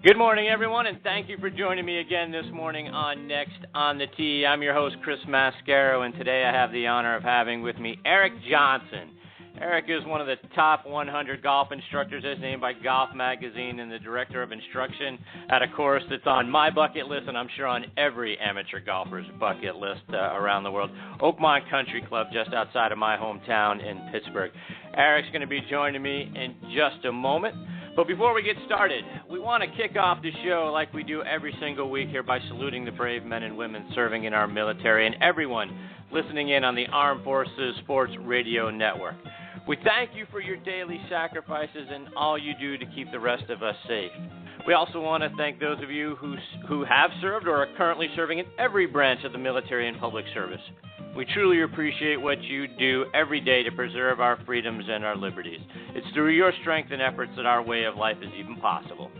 Good morning, everyone, and thank you for joining me again this morning on Next on the Tee. I'm your host, Chris Mascaro, and today I have the honor of having with me Eric Johnson. Eric is one of the top 100 golf instructors as named by Golf Magazine and the director of instruction at a course that's on my bucket list and I'm sure on every amateur golfer's bucket list around the world, Oakmont Country Club just outside of my hometown in Pittsburgh. Eric's going to be joining me in just a moment. But before we get started, we want to kick off the show like we do every single week here by saluting the brave men and women serving in our military and everyone listening in on the Armed Forces Sports Radio Network. We thank you for your daily sacrifices and all you do to keep the rest of us safe. We also want to thank those of you who have served or are currently serving in every branch of the military and public service. We truly appreciate what you do every day to preserve our freedoms and our liberties. It's through your strength and efforts that our way of life is even possible.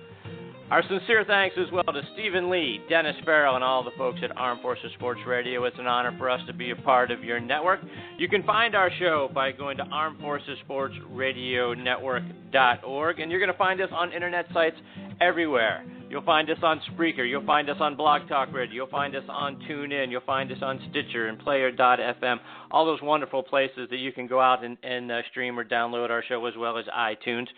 Our sincere thanks as well to Stephen Lee, Dennis Farrell, and all the folks at Armed Forces Sports Radio. It's an honor for us to be a part of your network. You can find our show by going to armedforcesportsradionetwork.org, and you're going to find us on internet sites everywhere. You'll find us on Spreaker. You'll find us on Blog Talk Radio. You'll find us on TuneIn. You'll find us on Stitcher and Player.fm, all those wonderful places that you can go out and stream or download our show, as well as iTunes.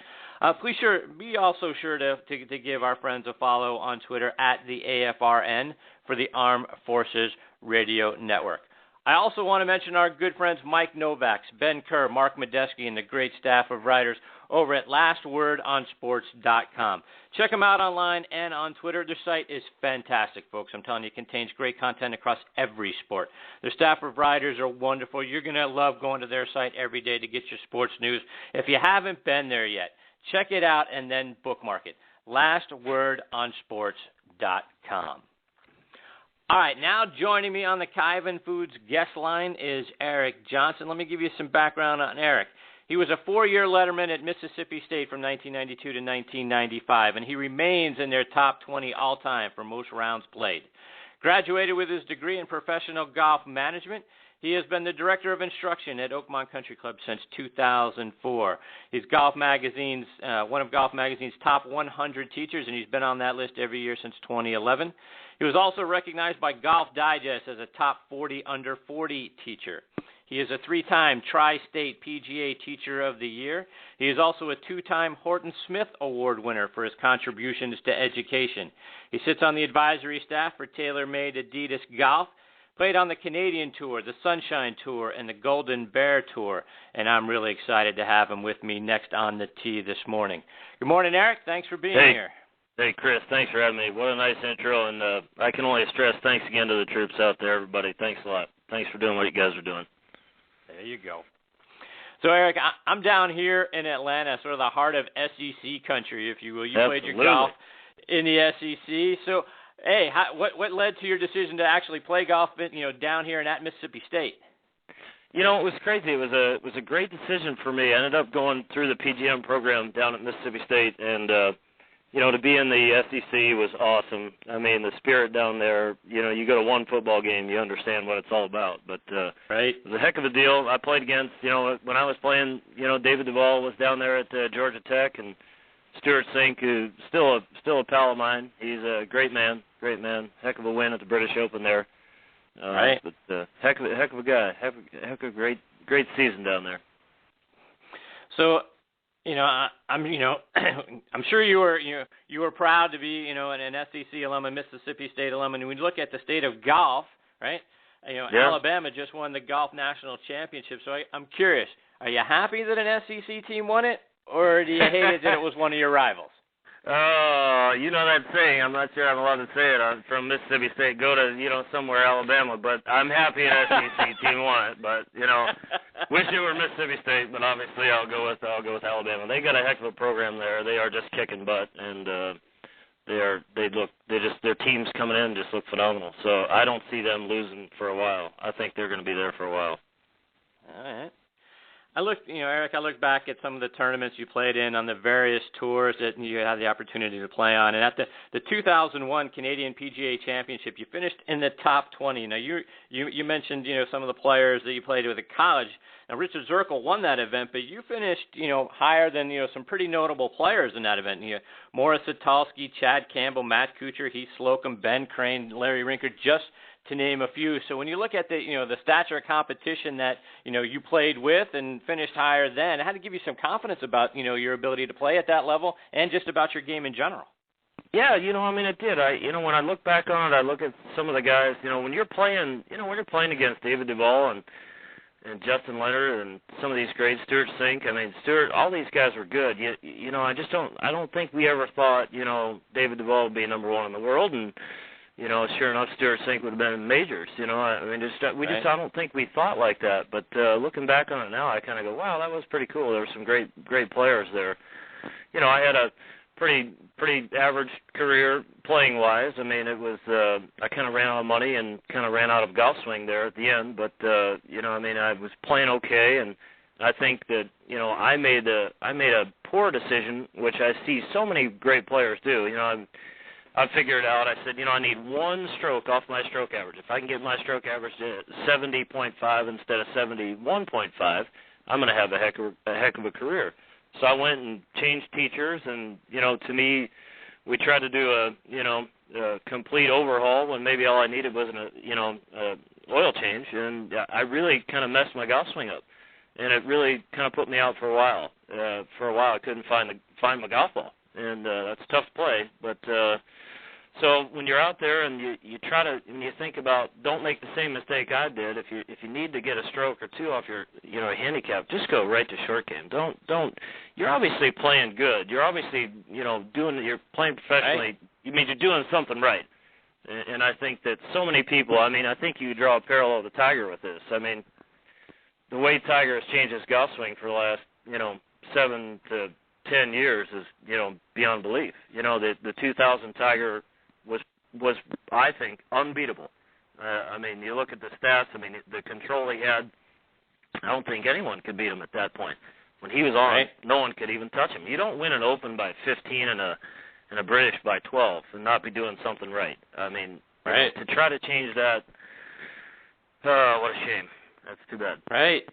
Please be also sure to give our friends a follow on Twitter at the AFRN for the Armed Forces Radio Network. I also want to mention our good friends Mike Novaks, Ben Kerr, Mark Medeski, and the great staff of writers over at lastwordonsports.com. Check them out online and on Twitter. Their site is fantastic, folks. I'm telling you, it contains great content across every sport. Their staff of writers are wonderful. You're going to love going to their site every day to get your sports news. If you haven't been there yet, check it out and then bookmark it. lastwordonsports.com. All right, now joining me on the Kaiven Foods guest line is Eric Johnson. Let me give you some background on Eric. He was a 4-year letterman at Mississippi State from 1992 to 1995, and he remains in their top 20 all-time for most rounds played. Graduated with his degree in professional golf management, he has been the director of instruction at Oakmont Country Club since 2004. He's Golf Magazine's one of Golf Magazine's top 100 teachers, and he's been on that list every year since 2011. He was also recognized by Golf Digest as a top 40 under 40 teacher. He is a 3-time Tri-State PGA Teacher of the Year. He is also a 2-time Horton Smith Award winner for his contributions to education. He sits on the advisory staff for TaylorMade Addidas Golf, played on the Canadian Tour, the Sunshine Tour, and the Golden Bear Tour, and I'm really excited to have him with me next on the tee this morning. Good morning, Eric. Thanks for being here. Hey, Chris. Thanks for having me. What a nice intro, and I can only stress thanks again to the troops out there, everybody. Thanks a lot. Thanks for doing what you guys are doing. There you go. So, Eric, I'm down here in Atlanta, sort of the heart of SEC country, if you will. You Absolutely. Played your golf in the SEC. So, hey, what led to your decision to actually play golf, down here and at Mississippi State? You know, it was crazy. It was a great decision for me. I ended up going through the PGM program down at Mississippi State, and to be in the SEC was awesome. I mean, the spirit down there, you go to one football game, you understand what it's all about. But right. It was a heck of a deal. I played against, when I was playing, David Duvall was down there at Georgia Tech, and Stuart Sink, who's still a pal of mine. He's a great man. Heck of a win at the British Open there. Right. But heck of a guy. Heck of a great season down there. So, I'm sure you were proud to be, an SEC alum, a Mississippi State alum, and when you look at the state of golf, right? Yeah. Alabama just won the golf national championship. So I'm curious, are you happy that an SEC team won it, or do you hate it that it was one of your rivals? You know that saying. I'm not sure I'm allowed to say it. I'm from Mississippi State. Go to, somewhere Alabama. But I'm happy an SEC team won it. But, wish it were Mississippi State. But obviously I'll go with Alabama. They got a heck of a program there. They are just kicking butt, and their teams coming in just look phenomenal. So I don't see them losing for a while. I think they're going to be there for a while. All right. Eric, I looked back at some of the tournaments you played in on the various tours that you had the opportunity to play on. And at the 2001 Canadian PGA Championship, you finished in the top 20. Now, you mentioned, some of the players that you played with at college. Now, Richard Zirkle won that event, but you finished, higher than, some pretty notable players in that event. Morris Satolsky, Chad Campbell, Matt Kuchar, Heath Slocum, Ben Crane, Larry Rinker, just to name a few. So when you look at the stature of competition that, you played with and finished higher then, it had to give you some confidence about, your ability to play at that level and just about your game in general. Yeah, it did. When I look back on it, I look at some of the guys, when you're playing against David Duval and Justin Leonard and some of these great, Stuart Sink. Stuart, all these guys were good. I don't think we ever thought, David Duval would be number one in the world, and sure enough, Stuart Sink would have been in majors. I don't think we thought like that. But looking back on it now, I kind of go, wow, that was pretty cool. There were some great players there. I had a pretty average career playing wise. It was I kind of ran out of money and kind of ran out of golf swing there at the end. But I was playing okay, and I think that I made a poor decision, which I see so many great players do. I figured out, I said, I need one stroke off my stroke average. If I can get my stroke average to 70.5 instead of 71.5, I'm going to have a heck of a career. So I went and changed teachers, and, to me, we tried to do a complete overhaul when maybe all I needed was an oil change, and I really kind of messed my golf swing up. And it really kind of put me out for a while. I couldn't find my golf ball, and that's tough to play, but so when you're out there and you try to, when you think about, don't make the same mistake I did. If you need to get a stroke or two off your handicap, just go right to short game. Don't. You're obviously playing good. You're obviously you're playing professionally. Right. You're doing something right. And I think that so many people. I think you draw a parallel to Tiger with this. The way Tiger has changed his golf swing for the last 7 to 10 years is beyond belief. The 2000 Tiger was I think unbeatable. You look at the stats. The control he had. I don't think anyone could beat him at that point. When he was on, no one could even touch him. You don't win an Open by 15 and a British by 12 and not be doing something right. To try to change that, what a shame. That's too bad. Right.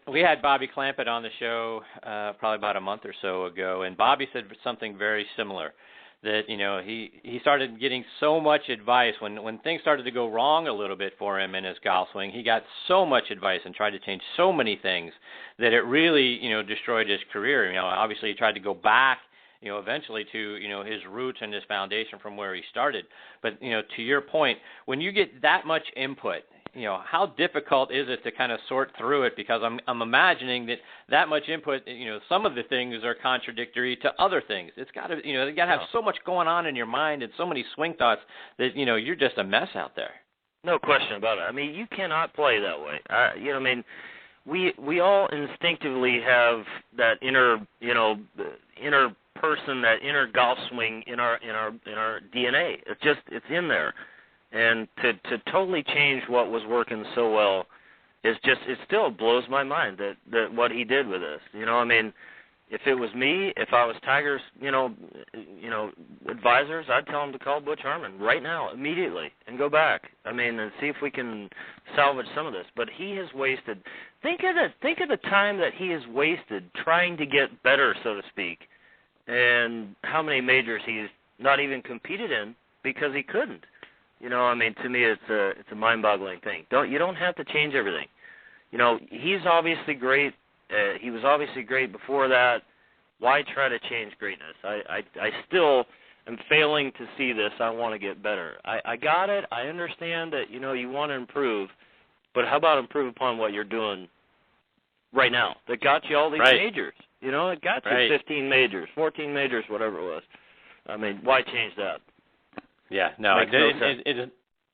We had Bobby Clampett on the show probably about a month or so ago, and Bobby said something very similar, that, he started getting so much advice when things started to go wrong a little bit for him in his golf swing. He got so much advice and tried to change so many things that it really, destroyed his career. Obviously he tried to go back, eventually to, his roots and his foundation from where he started. But, to your point, when you get that much input, how difficult is it to kind of sort through it? Because I'm imagining that much input, some of the things are contradictory to other things. It's got to, you got to have so much going on in your mind and so many swing thoughts that, you're just a mess out there. No question about it. You cannot play that way. We all instinctively have that inner person, that inner golf swing in our DNA. It's in there. And to totally change what was working so well it still blows my mind that what he did with this. If it was me, if I was Tiger's, advisors, I'd tell him to call Butch Harmon right now, immediately, and go back. And see if we can salvage some of this. But he has wasted. Think of the time that he has wasted trying to get better, so to speak, and how many majors he's not even competed in because he couldn't. To me, it's a mind-boggling thing. You don't have to change everything. He's obviously great. He was obviously great before that. Why try to change greatness? I still am failing to see this. I want to get better. I got it. I understand that, you want to improve, but how about improve upon what you're doing right now that got you all these majors? It got you 15 majors, 14 majors, whatever it was. Why change that? Yeah, no,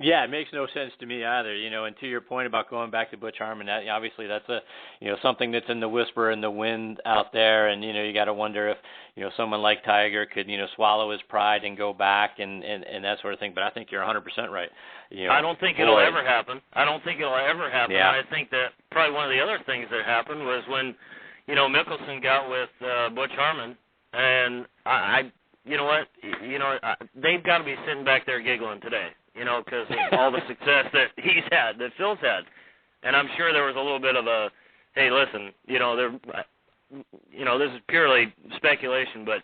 Yeah, it makes no sense to me either. And to your point about going back to Butch Harmon, obviously that's something that's in the whisper and the wind out there, and you got to wonder if someone like Tiger could swallow his pride and go back and that sort of thing. But I think you're 100% right. I don't think it'll ever happen. Yeah. I think that probably one of the other things that happened was when Mickelson got with Butch Harmon, and they've got to be sitting back there giggling today. Because of all the success that he's had, that Phil's had. And I'm sure there was a little bit of a, hey, listen, this is purely speculation, but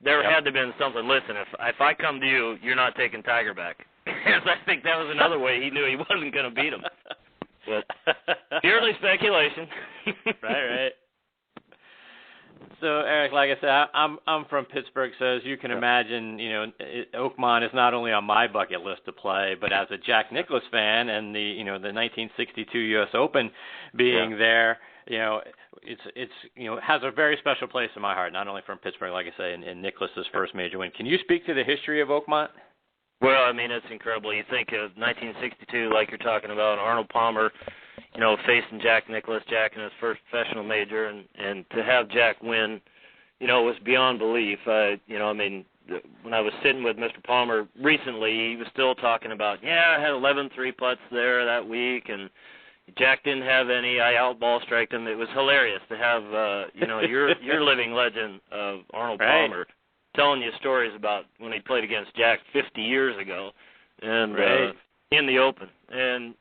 there had to have been something. Listen, if I come to you, you're not taking Tiger back. Because I think that was another way he knew he wasn't going to beat him. But purely speculation. Right. So, Eric, like I said, I'm from Pittsburgh, so as you can imagine, Oakmont is not only on my bucket list to play, but as a Jack Nicklaus fan and the 1962 U.S. Open being there, it's has a very special place in my heart. Not only from Pittsburgh, like I say, in Nicklaus's first major win. Can you speak to the history of Oakmont? Well, I mean, it's incredible. You think of 1962, like you're talking about, Arnold Palmer, facing Jack Nicklaus, Jack in his first professional major, and to have Jack win, was beyond belief. When I was sitting with Mr. Palmer recently, he was still talking about, I had 11 3-putts there that week, and Jack didn't have any. I outball striked him. It was hilarious to have, your living legend of Arnold Palmer telling you stories about when he played against Jack 50 years ago, and in the Open. And,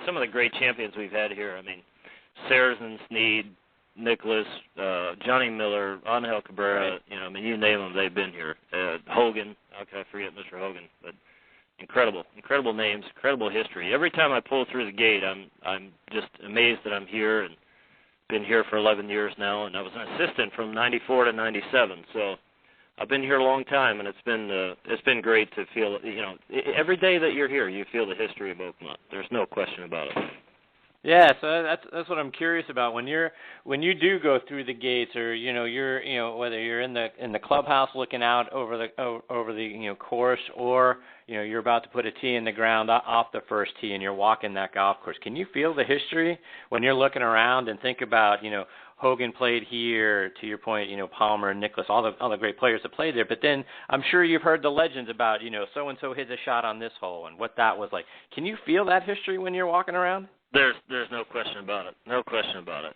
some of the great champions we've had here, Saracen, Snead, Nicklaus, Johnny Miller, Angel Cabrera, you name them, they've been here. Hogan, how can I forget Mr. Hogan? But incredible names, incredible history. Every time I pull through the gate, I'm just amazed that I'm here, and been here for 11 years now, and I was an assistant from 94 to 97, so I've been here a long time, and it's been great to feel, every day that you're here, you feel the history of Oakmont. There's no question about it. Yeah, so that's what I'm curious about. When you do go through the gates, or you're whether you're in the clubhouse looking out over the course, or you're about to put a tee in the ground off the first tee, and you're walking that golf course. Can you feel the history when you're looking around and think about Hogan played here, to your point, Palmer and Nicklaus, all the great players that played there. But then I'm sure you've heard the legends about, so-and-so hit a shot on this hole and what that was like. Can you feel that history when you're walking around? There's no question about it. No question about it.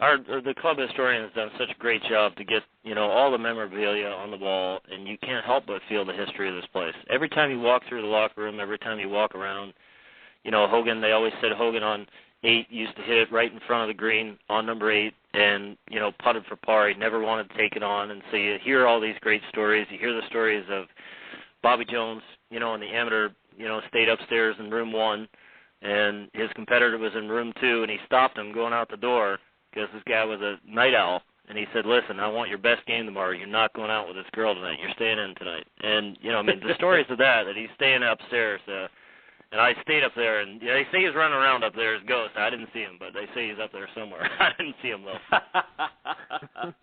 The club historian has done such a great job to get, all the memorabilia on the wall, and you can't help but feel the history of this place. Every time you walk through the locker room, every time you walk around, Hogan, they always said Hogan on 8 used to hit it right in front of the green on number 8 and, putted for par. He never wanted to take it on. And so you hear all these great stories. You hear the stories of Bobby Jones, in the amateur, stayed upstairs in room 1, and his competitor was in room 2, and he stopped him going out the door because this guy was a night owl. And he said, listen, I want your best game tomorrow. You're not going out with this girl tonight. You're staying in tonight. And, the stories of that he's staying upstairs, and I stayed up there, and they say he's running around up there as Ghost. I didn't see him, but they say he's up there somewhere. I didn't see him, though.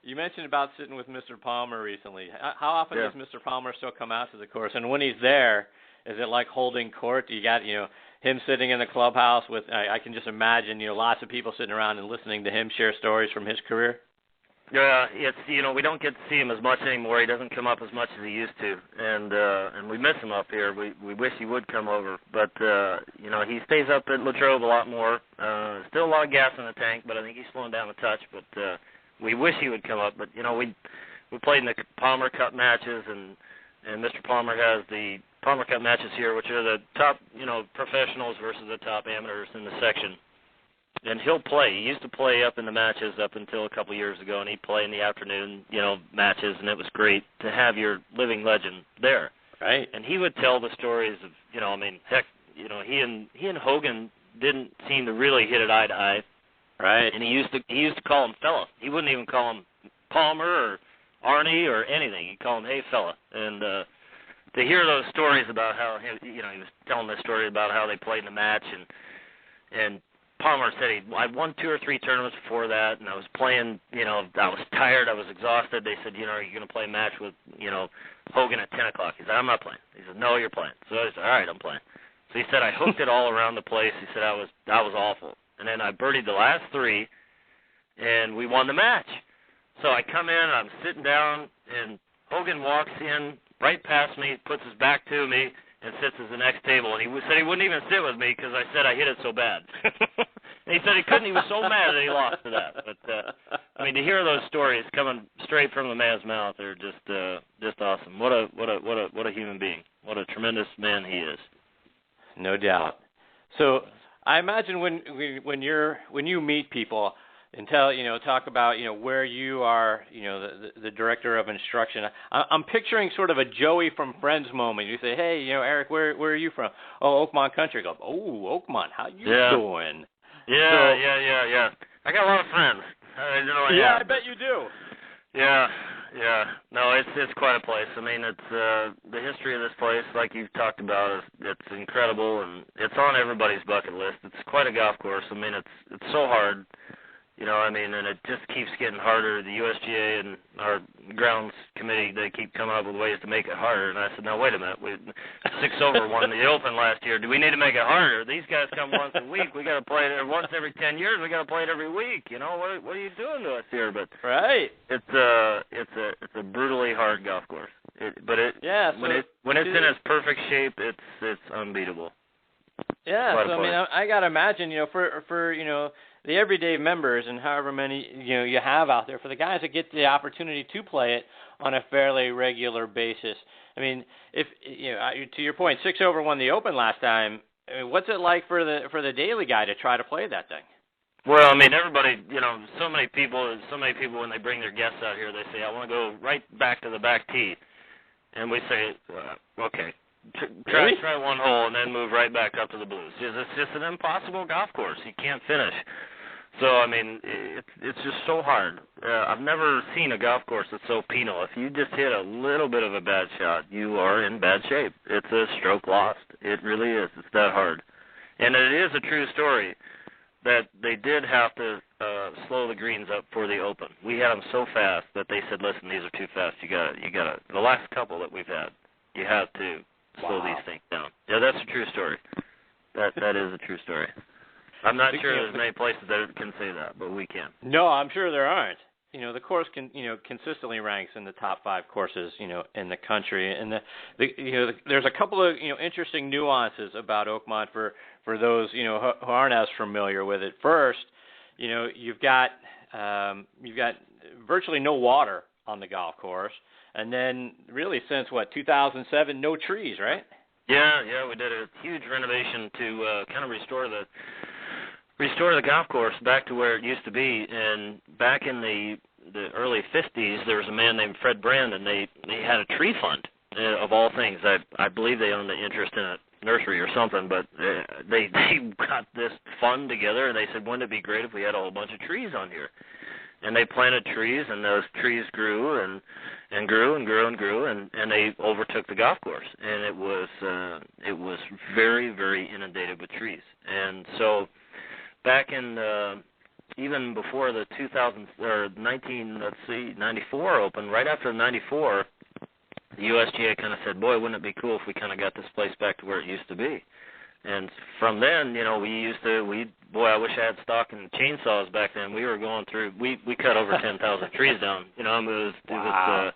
You mentioned about sitting with Mr. Palmer recently. How often does Mr. Palmer still come out to the course? And when he's there, is it like holding court? You got, him sitting in the clubhouse with, I can just imagine, lots of people sitting around and listening to him share stories from his career? Yeah, it's we don't get to see him as much anymore. He doesn't come up as much as he used to, and we miss him up here. We wish he would come over, but he stays up at Latrobe a lot more. Still a lot of gas in the tank, but I think he's slowing down a touch. But we wish he would come up. But we played in the Palmer Cup matches, and Mr. Palmer has the Palmer Cup matches here, which are the top professionals versus the top amateurs in the section. And he'll play. He used to play up in the matches up until a couple of years ago, and he'd play in the afternoon, matches, and it was great to have your living legend there. Right. And he would tell the stories of, he and Hogan didn't seem to really hit it eye to eye. Right. And he used to call him fella. He wouldn't even call him Palmer or Arnie or anything. He'd call him, hey, fella. And to hear those stories about how he was telling this story about how they played in the match, and Palmer said I won 2 or 3 tournaments before that, and I was playing, I was tired, I was exhausted. They said, are you going to play a match with, Hogan at 10 o'clock? He said, I'm not playing. He said, no, you're playing. So I said, all right, I'm playing. So he said, I hooked it all around the place. He said, I was awful. And then I birdied the last 3, and we won the match. So I come in, and I'm sitting down, and Hogan walks in right past me, puts his back to me, and sits at the next table. And he said he wouldn't even sit with me because I said I hit it so bad. And he said he couldn't. He was so mad that he lost to that. But I mean, to hear those stories coming straight from the man's mouth, they're just awesome. What a human being. What a tremendous man he is. No doubt. So I imagine when you meet people and talk about where you are, the director of instruction. I'm picturing sort of a Joey from Friends moment. You say, hey, Eric, where are you from? Oh, Oakmont Country. I go, oh, Oakmont, how you doing? Yeah. I got a lot of friends. I bet you do. Yeah. No, it's quite a place. I mean, it's the history of this place, like you've talked about, it's incredible, and it's on everybody's bucket list. It's quite a golf course. I mean, it's so hard. And it just keeps getting harder. The USGA and our grounds committee, they keep coming up with ways to make it harder. And I said, no, wait a minute. 6 over won the Open last year. Do we need to make it harder? These guys come once a week. We got to play it once every 10 years. We got to play it every week. What are you doing to us here? But right, it's a brutally hard golf course. When it's in its perfect shape, it's unbeatable. Yeah, so I mean, I got to imagine, for the everyday members and however many you have out there, for the guys that get the opportunity to play it on a fairly regular basis. I mean, if to your point, 6 over won the Open last time. I mean, what's it like for the daily guy to try to play that thing? Well, I mean, everybody, so many people when they bring their guests out here, they say, I want to go right back to the back tee, and we say, okay. Try one hole and then move right back up to the blues. It's just an impossible golf course. You can't finish. So, I mean, it's just so hard. I've never seen a golf course that's so penal. If you just hit a little bit of a bad shot, you are in bad shape. It's a stroke lost. It really is. It's that hard. And it is a true story that they did have to slow the greens up for the Open. We had them so fast that they said, listen, these are too fast. You got the last couple that we've had, you have to slow these things down. Yeah, that's a true story. That is a true story. I'm not sure there's many places that can say that, but we can. No, I'm sure there aren't. The course consistently ranks in the top 5 courses, in the country. And there's a couple of interesting nuances about Oakmont for those who aren't as familiar with it. First, you've got virtually no water on the golf course, and then really since 2007, no trees, right? Yeah, we did a huge renovation to kind of restore the golf course back to where it used to be. And back in the early 50s, there was a man named Fred Brand, and they had a tree fund, of all things. I believe they owned the interest in a nursery or something, but they got this fund together, and they said, wouldn't it be great if we had a whole bunch of trees on here? And they planted trees, and those trees grew and grew and grew and grew, and they overtook the golf course. And it was very, very inundated with trees. And so back in even before the 94 Open, right after the 94, the USGA kind of said, boy, wouldn't it be cool if we kind of got this place back to where it used to be. And from then, I wish I had stock and chainsaws back then. We were going through, we cut over 10,000 trees down. It was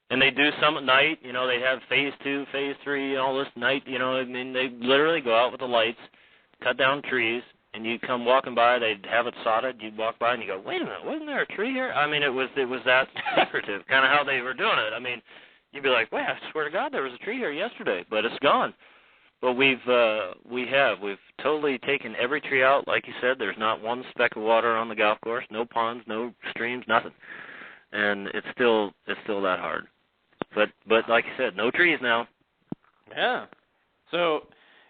and they do some at night. They have phase 2, phase 3, all this night. They literally go out with the lights, cut down trees, and you come walking by. They'd have it sodded. You'd walk by and you go, wait a minute, wasn't there a tree here? I mean, it was that secretive, kind of how they were doing it. I mean, you'd be like, well, I swear to God, there was a tree here yesterday, but it's gone. Well, we've totally taken every tree out. Like you said, there's not one speck of water on the golf course, no ponds, no streams, nothing. And it's still that hard. But like you said, no trees now. Yeah. So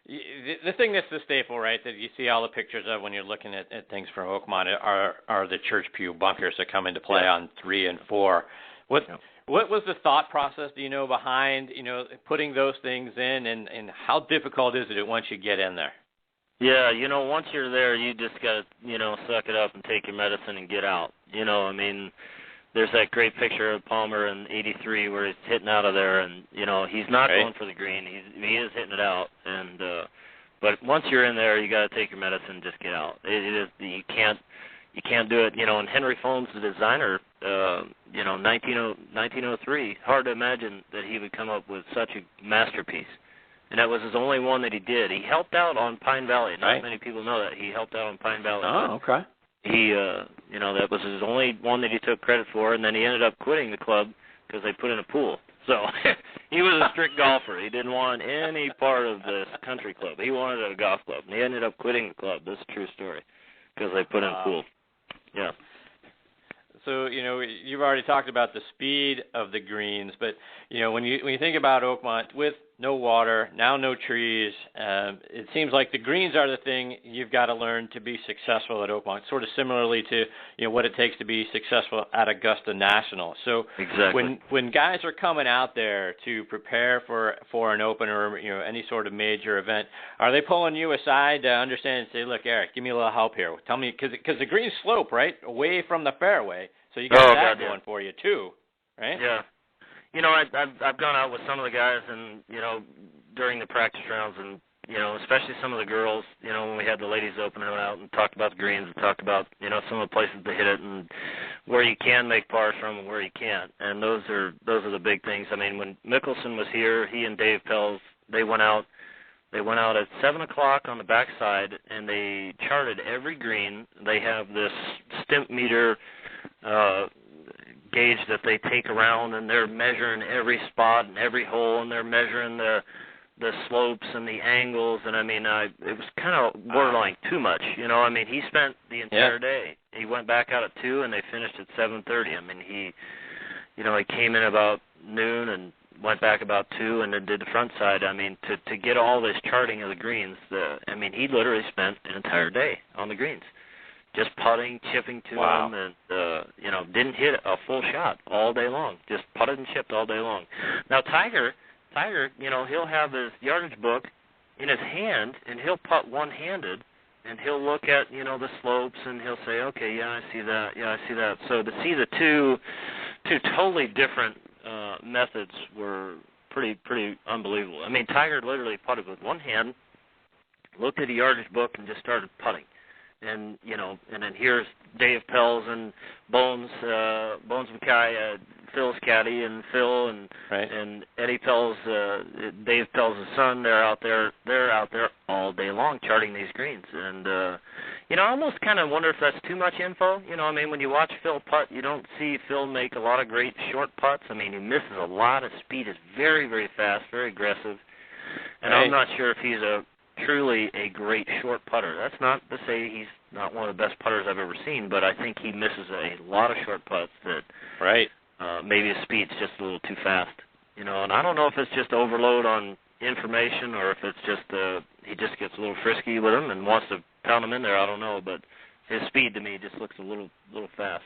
the thing that's the staple, right, that you see all the pictures of when you're looking at things from Oakmont are the church pew bunkers that come into play on 3 and 4. What was the thought process, behind, putting those things in, and how difficult is it once you get in there? Yeah, once you're there, you just got to, suck it up and take your medicine and get out. I mean, there's that great picture of Palmer in '83 where he's hitting out of there, and, he's not going for the green. He is hitting it out. And but once you're in there, you got to take your medicine and just get out. It is you can't do it. And Henry Fohn's the designer, 1903. Hard to imagine that he would come up with such a masterpiece. And that was his only one that he did. He helped out on Pine Valley. Not many people know that. He helped out on Pine Valley. Oh, okay. He, that was his only one that he took credit for, and then he ended up quitting the club because they put in a pool. So he was a strict golfer. He didn't want any part of this country club. He wanted a golf club, and he ended up quitting the club. This is a true story because they put in a pool. Yeah. So, you've already talked about the speed of the greens, but, when you think about Oakmont, with no water, now no trees, it seems like the greens are the thing you've got to learn to be successful at Oakmont, sort of similarly to, what it takes to be successful at Augusta National. So exactly. when guys are coming out there to prepare for an Open or, any sort of major event, are they pulling you aside to understand and say, look, Eric, give me a little help here. Tell me, because the greens slope, right, away from the fairway. So you got that going for you too, right? Yeah. I've gone out with some of the guys and, during the practice rounds and, especially some of the girls, when we had the ladies open out and talked about the greens and talked about, some of the places to hit it and where you can make pars from and where you can't. And those are the big things. I mean, when Mickelson was here, he and Dave Pelz, they went out at 7 o'clock on the backside and they charted every green. They have this stimp meter gauge that they take around, and they're measuring every spot and every hole, and they're measuring the slopes and the angles. And I mean, it was kind of borderline too much. I mean, he spent the entire day. He went back out at 2, and they finished at 7:30. I mean, he came in about noon and went back about 2, and then did the front side. I mean, to get all this charting of the greens, he literally spent an entire day on the greens. Just putting, chipping to them, and, didn't hit a full shot all day long. Just putted and chipped all day long. Now, Tiger, he'll have his yardage book in his hand, and he'll putt one-handed, and he'll look at, the slopes, and he'll say, okay, yeah, I see that. So to see the two totally different methods were pretty unbelievable. I mean, Tiger literally putted with one hand, looked at the yardage book, and just started putting. And and then here's Dave Pelz and Bones McKay, Phil's caddy, and Phil and Eddie Pelz, Dave Pelz' son. They're out there all day long charting these greens. And I almost kind of wonder if that's too much info. When you watch Phil putt, you don't see Phil make a lot of great short putts. I mean, he misses a lot. His speed is very, very fast, very aggressive. And I'm not sure if he's truly a great short putter. That's not to say he's not one of the best putters I've ever seen, but I think he misses a lot of short putts that maybe his speed's just a little too fast. And I don't know if it's just overload on information or if it's just he just gets a little frisky with them and wants to pound them in there. I don't know, but his speed to me just looks a little fast.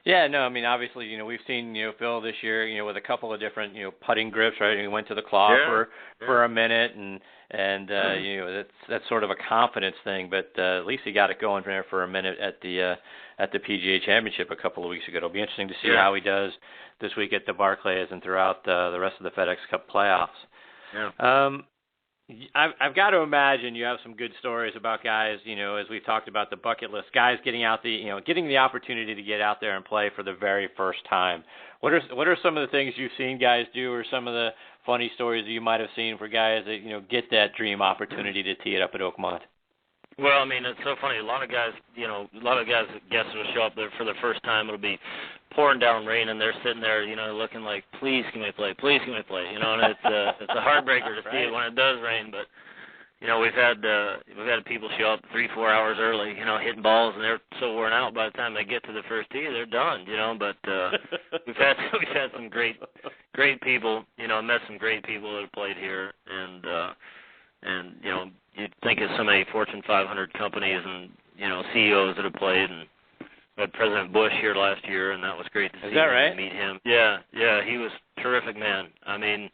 Yeah, no, I mean, obviously, we've seen, Phil this year, with a couple of different, putting grips, right? He went to the claw for a minute, and that's sort of a confidence thing. But at least he got it going there for a minute at the PGA Championship a couple of weeks ago. It'll be interesting to see how he does this week at the Barclays and throughout the rest of the FedEx Cup playoffs. Yeah. I've got to imagine you have some good stories about guys, as we've talked about the bucket list, guys getting out getting the opportunity to get out there and play for the very first time. What are some of the things you've seen guys do, or some of the funny stories that you might have seen for guys that, get that dream opportunity to tee it up at Oakmont? Well, I mean, it's so funny. A lot of guys guess will show up there for the first time. It'll be pouring down rain, and they're sitting there, looking like, please can we play? Please can we play? And it's a heartbreaker to see it when it does rain. But we've had people show up 3-4 hours early, hitting balls, and they're so worn out by the time they get to the first tee, they're done. But we've had some great people. Met some great people that have played here, and you'd think of so many Fortune 500 companies and, CEOs that have played, and we had President Bush here last year, and that was great to see him, meet him. Yeah, he was a terrific man. I mean,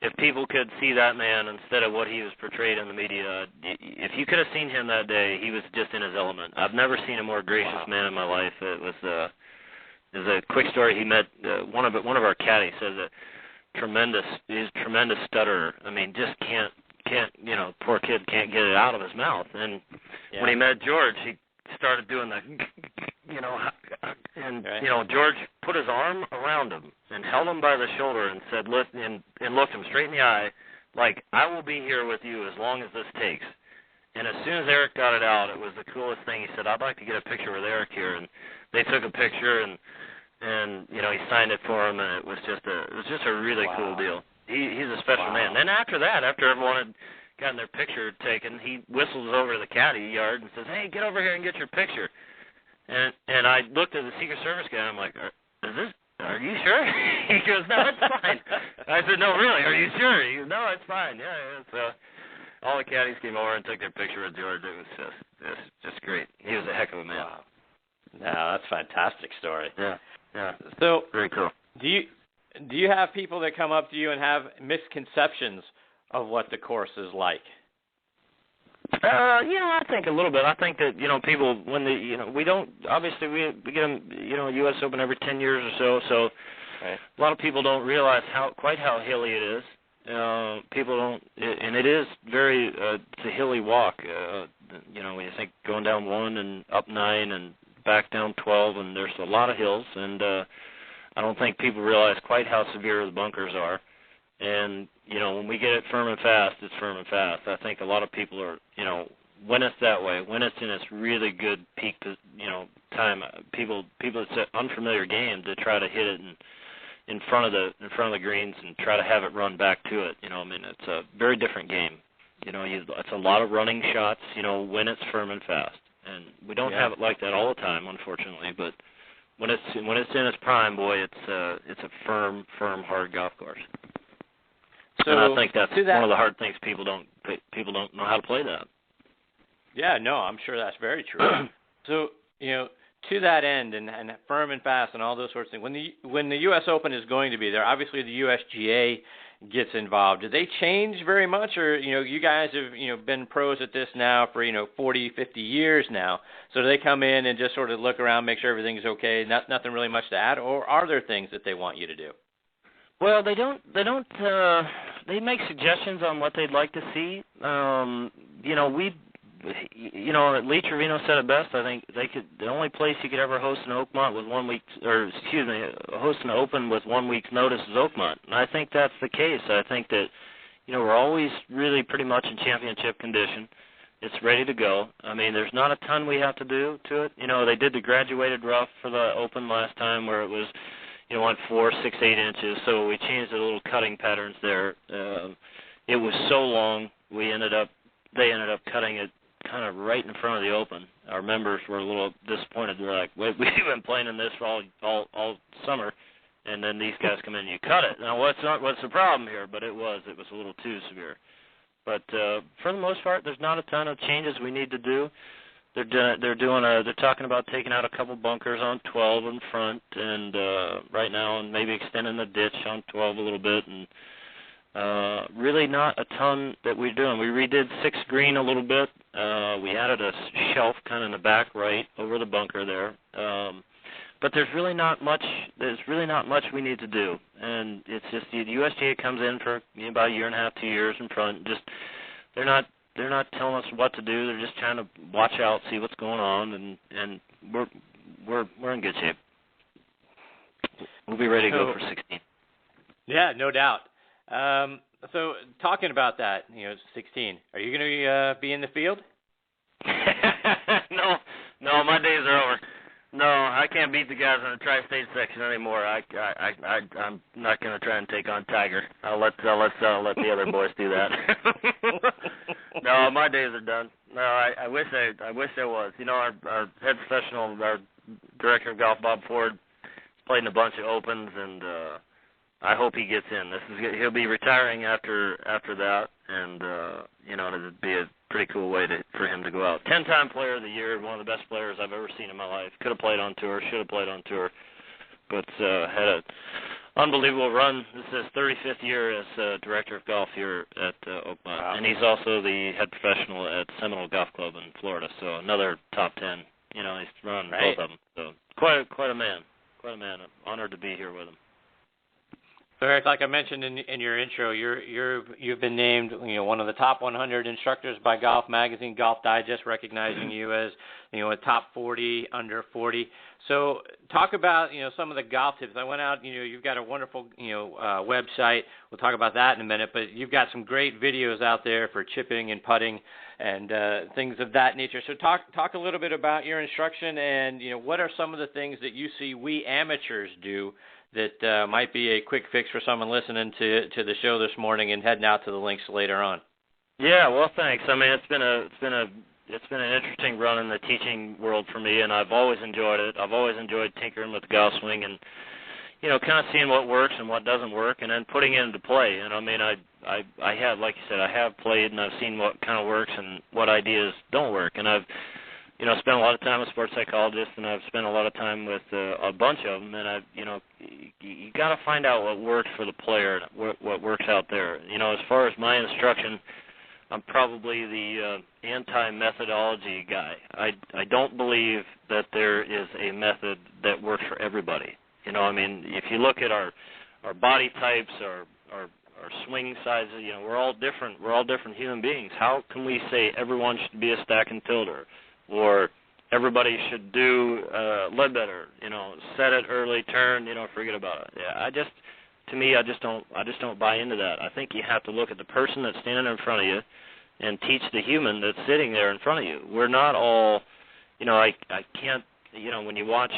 if people could see that man instead of what he was portrayed in the media, if you could have seen him that day, he was just in his element. I've never seen a more gracious man in my life. It was there's a quick story. He met one of our caddies says that he's a tremendous stutterer. I mean, just can't poor kid can't get it out of his mouth. And when he met George, he started doing the George put his arm around him and held him by the shoulder and said, looked him straight in the eye, like, I will be here with you as long as this takes. And as soon as Eric got it out, it was the coolest thing. He said, I'd like to get a picture with Eric here. And they took a picture, and he signed it for him, and it was just a really cool deal. He's a special man. Then after that, after everyone had gotten their picture taken, he whistles over to the caddy yard and says, hey, get over here and get your picture. And I looked at the Secret Service guy, and I'm like, are you sure? He goes, no, it's fine. I said, no, really, are you sure? He goes, no, it's fine. Yeah. So all the caddies came over and took their picture with George. It was just great. He was a heck of a man. Wow. No, that's a fantastic story. Yeah. So very cool. Do you have people that come up to you and have misconceptions of what the course is like? I think a little bit. I think that, people, when we don't, obviously we get them, U.S. Open every 10 years or so, right. A lot of people don't realize quite how hilly it is. People don't, and it is very, it's a hilly walk. When you think going down 1 and up 9 and back down 12, and there's a lot of hills, and I don't think people realize quite how severe the bunkers are. And, when we get it firm and fast, it's firm and fast. I think a lot of people are, when it's that way, when it's in its really good peak, time, people it's an unfamiliar game to try to hit it in front of the greens and try to have it run back to it. It's a very different game. It's a lot of running shots, when it's firm and fast. And we don't have it like that all the time, unfortunately, but when it's in its prime, boy, it's a firm, hard golf course. So and I think that's one of the hard things. People don't know how to play that. Yeah, no, I'm sure that's very true. So, to that end, and firm and fast and all those sorts of things, when the U.S. Open is going to be there, obviously the USGA gets involved. Do they change very much, or, you guys have, been pros at this now for, 40, 50 years now, so do they come in and just sort of look around, make sure everything's okay, nothing really much to add, or are there things that they want you to do? Well, they don't. They make suggestions on what they'd like to see. Lee Trevino said it best. I think the only place you could ever host an Oakmont with host an Open with 1 week's notice is Oakmont. And I think that's the case. I think that, we're always really pretty much in championship condition. It's ready to go. There's not a ton we have to do to it. They did the graduated rough for the Open last time where it was, went 4, 6, 8 inches. So we changed the little cutting patterns there. It was so long, they ended up cutting it kind of right in front of the Open. Our members were a little disappointed. They were like, "Wait, we've been playing in this for all summer, and then these guys come in and you cut it." Now, what's the problem here? But it was a little too severe. But for the most part, there's not a ton of changes we need to do. They're talking about taking out a couple bunkers on 12 in front, and right now, and maybe extending the ditch on 12 a little bit, and really not a ton that we're doing. We redid 6th green a little bit. We added a shelf kind of in the back right over the bunker there. But there's really not much. We need to do, and it's just the USGA comes in for about a year and a half, 2 years in front. Just they're not telling us what to do. They're just trying to watch out, see what's going on, and we're in good shape. We'll be ready to go for 16. Yeah, no doubt. So talking about that, 16, are you going to be in the field? No, my days are over. No, I can't beat the guys in the tri-state section anymore. I'm not going to try and take on Tiger. I'll let the other boys do that. No, my days are done. No, I wish I was. Our head professional, our director of golf, Bob Ford, played in a bunch of Opens, and I hope he gets in. He'll be retiring after that, and it'd be a pretty cool way for him to go out. 10-time player of the year, one of the best players I've ever seen in my life. Could have played on tour, should have played on tour, but had unbelievable run. This is his 35th year as director of golf here at Oakmont. Wow. And he's also the head professional at Seminole Golf Club in Florida, so another top 10. He's run both of them. So quite a man. Quite a man. I'm honored to be here with him. So, Eric, like I mentioned in your intro, you've been named one of the top 100 instructors by Golf Magazine, Golf Digest, recognizing you as a top 40 under 40. So, talk about some of the golf tips. I went out. You've got a wonderful website. We'll talk about that in a minute. But you've got some great videos out there for chipping and putting and things of that nature. So, talk a little bit about your instruction and what are some of the things that you see we amateurs do that might be a quick fix for someone listening to the show this morning and heading out to the links later on. Yeah, well, thanks. I mean, it's been an interesting run in the teaching world for me, and I've always enjoyed it. I've always enjoyed tinkering with the golf swing and kind of seeing what works and what doesn't work, and then putting it into play. And I mean, I have, like you said, I have played and I've seen what kind of works and what ideas don't work, and I've spent a lot of time with sports psychologists, and I've spent a lot of time with a bunch of them, and you got to find out what works for the player, what works out there. As far as my instruction, I'm probably the anti-methodology guy. I don't believe that there is a method that works for everybody. If you look at our body types, our swing sizes, we're all different. We're all different human beings. How can we say everyone should be a stack and tilder? Or everybody should do Ledbetter, set it early, turn, forget about it. Yeah, I just don't buy into that. I think you have to look at the person that's standing in front of you and teach the human that's sitting there in front of you. We're not all, I can't, when you watch,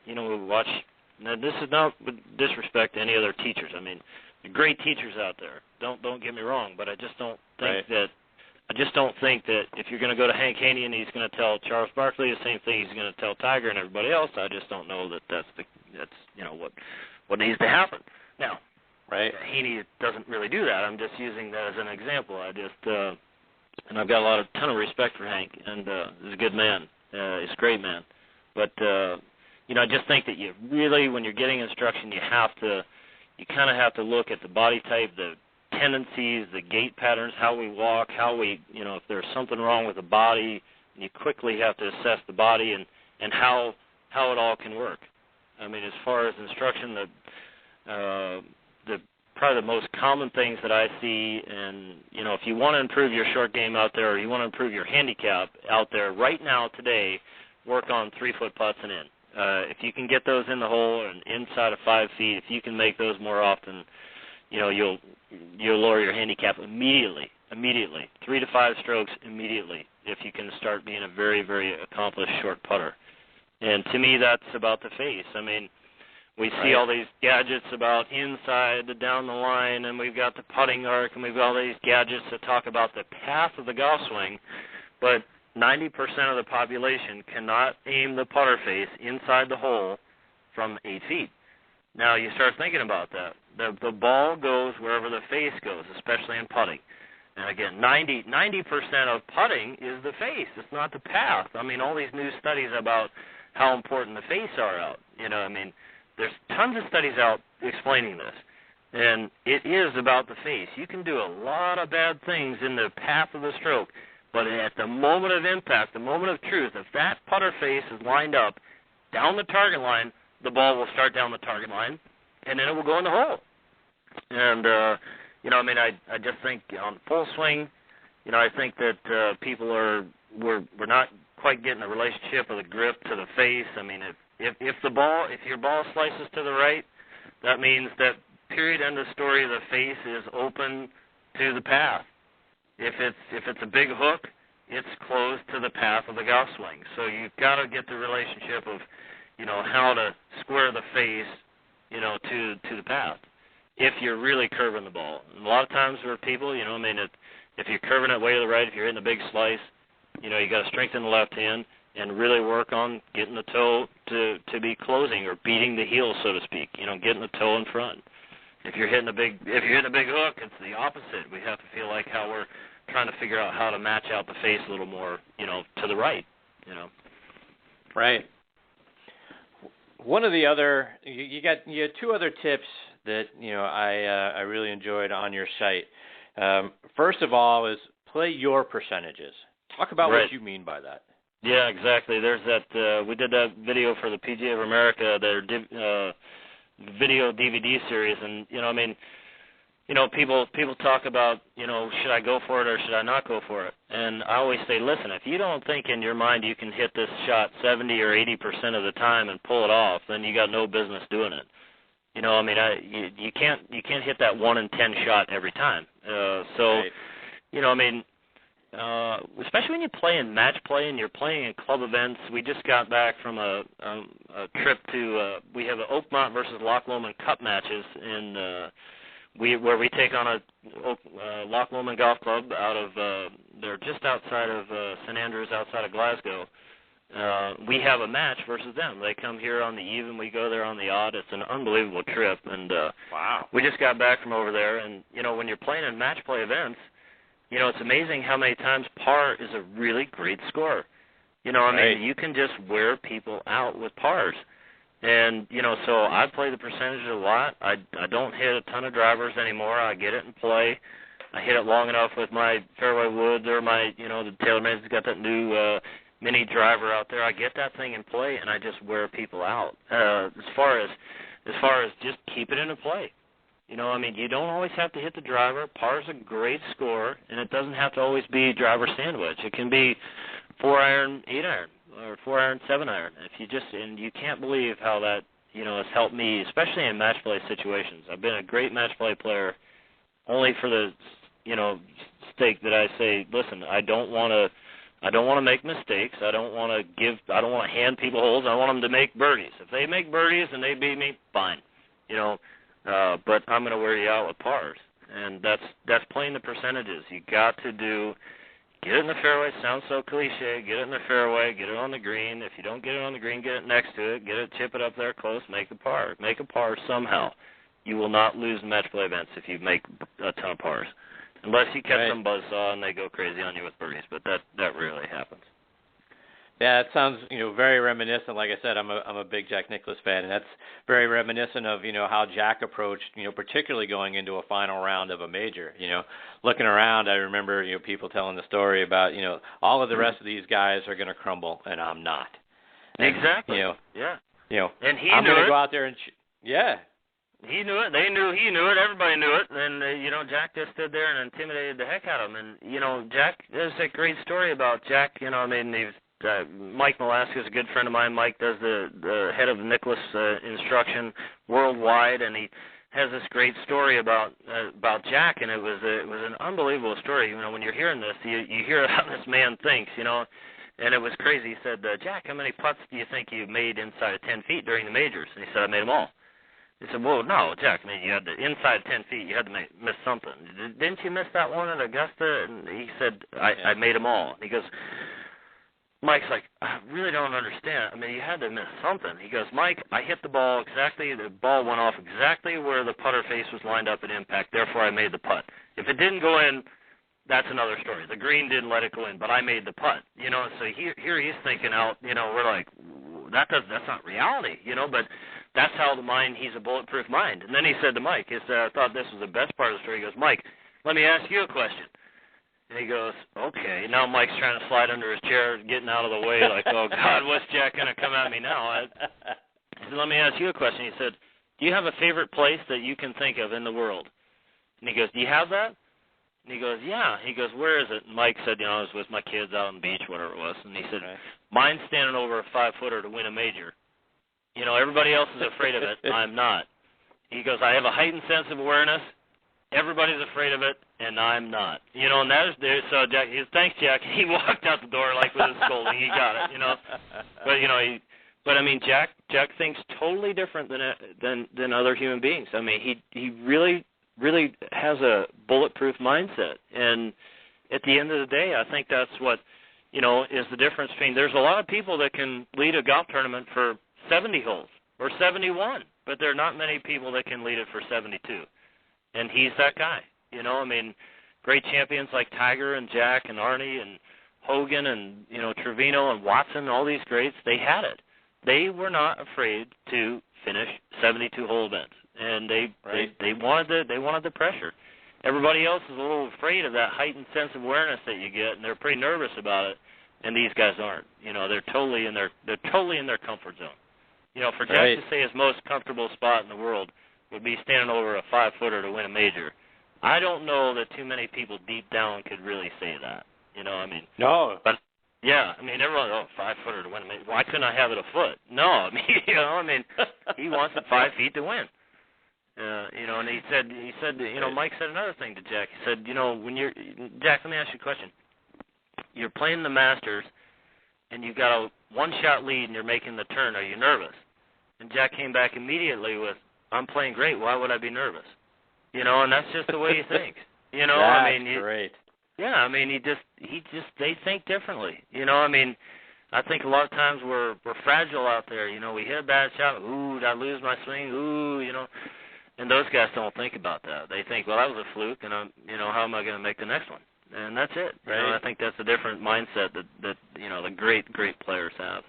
now this is not with disrespect to any other teachers. I mean, great teachers out there. Don't get me wrong, but I just don't think that. I just don't think that if you're going to go to Hank Haney and he's going to tell Charles Barkley the same thing he's going to tell Tiger and everybody else, I just don't know that that's what needs to happen. Now, Haney doesn't really do that. I'm just using that as an example. And I've got a ton of respect for Hank, and he's a good man. He's a great man. But I just think that you really, when you're getting instruction, you kind of have to look at the body type, the tendencies, the gait patterns, how we walk, if there's something wrong with the body, you quickly have to assess the body and how it all can work. I mean, as far as instruction, probably the most common things that I see, and if you want to improve your short game out there, or you want to improve your handicap out there right now today, work on 3-foot putts and in. If you can get those in the hole and inside of 5 feet, if you can make those more often, you'll lower your handicap immediately, 3 to 5 strokes immediately, if you can start being a very, very accomplished short putter. And to me, that's about the face. I mean, we see all these gadgets about inside, the down the line, and we've got the putting arc, and we've got all these gadgets that talk about the path of the golf swing, but 90% of the population cannot aim the putter face inside the hole from 8 feet. Now, you start thinking about that. The ball goes wherever the face goes, especially in putting. And again, 90% of putting is the face. It's not the path. I mean, all these new studies about how important the face are out. There's tons of studies out explaining this. And it is about the face. You can do a lot of bad things in the path of the stroke, but at the moment of impact, the moment of truth, if that putter face is lined up down the target line, the ball will start down the target line, and then it will go in the hole. And, I just think on full swing, I think that people we're not quite getting the relationship of the grip to the face. I mean, if your ball slices to the right, that means that period, end of story, the face is open to the path. If it's a big hook, it's closed to the path of the golf swing. So you've got to get the relationship of, how to square the face, to the path, if you're really curving the ball. And a lot of times for people, if you're curving it way to the right, if you're hitting a big slice, you got to strengthen the left hand and really work on getting the toe to be closing or beating the heel, so to speak. Getting the toe in front. If you're hitting a big hook, it's the opposite. We have to feel like how we're trying to figure out how to match out the face a little more, to the right. Right. One of the other, you had 2 other tips that I really enjoyed on your site. First of all, is play your percentages. Talk about what you mean by that. Yeah, exactly. There's that. We did that video for the PGA of America, their video DVD series, and people talk about should I go for it or should I not go for it? And I always say, listen, if you don't think in your mind you can hit this shot 70 or 80% of the time and pull it off, then you got no business doing it. You can't hit that 1 in 10 shot every time. Especially when you play in match play and you're playing in club events. We just got back from a trip to we have the Oakmont versus Loch Lomond Cup matches where we take on a Loch Lomond Golf Club out of they're just outside of St Andrews, outside of Glasgow. We have a match versus them. They come here on the even, we go there on the odd. It's an unbelievable trip, and wow. We just got back from over there. And when you're playing in match play events, it's amazing how many times par is a really great score. You can just wear people out with pars. And, so I play the percentage a lot. I don't hit a ton of drivers anymore. I get it in play. I hit it long enough with my fairway woods or my, the TaylorMade's got that new mini driver out there. I get that thing in play, and I just wear people out. As far as just keep it in play. You don't always have to hit the driver. Par's a great score, and it doesn't have to always be driver sandwich. It can be 4-iron, 8-iron, or 4-iron, 7-iron. And you can't believe how that, has helped me, especially in match play situations. I've been a great match play player only for the, stake that I say, listen, I don't want to make mistakes. I don't want to hand people holes. I want them to make birdies. If they make birdies and they beat me, fine. But I'm going to wear you out with pars, and that's playing the percentages. You got to get it in the fairway. Sounds so cliche. Get it in the fairway. Get it on the green. If you don't get it on the green, get it next to it. Chip it up there close. Make a par. Make a par somehow. You will not lose in match play events if you make a ton of pars, unless you catch some buzzsaw and they go crazy on you with birdies. But that rarely happens. Yeah, that sounds, very reminiscent. Like I said, I'm a big Jack Nicklaus fan, and that's very reminiscent of, how Jack approached, particularly going into a final round of a major. Looking around, I remember, people telling the story about, all of the rest of these guys are going to crumble, and I'm not. Exactly. And, yeah. And I'm going to go out there and, He knew it. He knew it. Everybody knew it. And, Jack just stood there and intimidated the heck out of him. And, Jack, there's a great story about Jack. Mike Molaski is a good friend of mine. Mike does the head of Nicklaus instruction worldwide, and he has this great story about Jack, and it was an unbelievable story. When you're hearing this, you hear how this man thinks, and it was crazy. He said, Jack, how many putts do you think you made inside of 10 feet during the majors? And he said, I made them all. He said, well, no, Jack, you had inside 10 feet, you had to miss something. Didn't you miss that one at Augusta? And he said, I made them all. And he goes, Mike's like, I really don't understand. You had to miss something. He goes, Mike, I hit the ball exactly, the ball went off exactly where the putter face was lined up at impact, therefore I made the putt. If it didn't go in, that's another story. The green didn't let it go in, but I made the putt. So here he's thinking out, we're like, that's not reality, but that's how the mind, he's a bulletproof mind. And then he said to Mike, I thought this was the best part of the story. He goes, Mike, let me ask you a question. And he goes, okay. Now Mike's trying to slide under his chair, getting out of the way, like, oh, God, what's Jack going to come at me now? He said, let me ask you a question. He said, do you have a favorite place that you can think of in the world? And he goes, do you have that? And he goes, yeah. He goes, where is it? And Mike said, I was with my kids out on the beach, whatever it was. And he said, mine's standing over a 5-footer to win a major. Everybody else is afraid of it. I'm not. He goes, I have a heightened sense of awareness. Everybody's afraid of it, and I'm not. And that is there. So Jack, thanks, Jack. He walked out the door like with his scolding. He got it, But Jack thinks totally different than other human beings. He really has a bulletproof mindset. And at the end of the day, I think that's what is the difference between. There's a lot of people that can lead a golf tournament for 70 holes or 71, but there are not many people that can lead it for 72. And he's that guy, great champions like Tiger and Jack and Arnie and Hogan and, Trevino and Watson, all these greats, they had it. They were not afraid to finish 72-hole events. and they wanted the pressure. Everybody else is a little afraid of that heightened sense of awareness that you get, and they're pretty nervous about it. And these guys aren't. You know, they're totally in their comfort zone. You know, for Jack to say his most comfortable spot in the world would be standing over a 5-footer to win a major. I don't know that too many people deep down could really say that. You know, I mean, no, but yeah, I mean, everyone, 5-footer to win a major. Why couldn't I have it a foot? No, I mean, you know, I mean, he wants it 5 feet to win. You know, and he said, you know, Mike said another thing to Jack. He said, you know, Jack, let me ask you a question. You're playing the Masters, and you've got a one-shot lead, and you're making the turn. Are you nervous? And Jack came back immediately with, I'm playing great. Why would I be nervous? You know, and that's just the way he thinks. You know, that's I mean, great. Yeah, I mean, they think differently. You know, I mean, I think a lot of times we're fragile out there. You know, we hit a bad shot. Ooh, did I lose my swing? Ooh, you know. And those guys don't think about that. They think, well, that was a fluke, and you know, how am I going to make the next one? And that's it. Right. You know, I think that's a different mindset that you know, the great players have.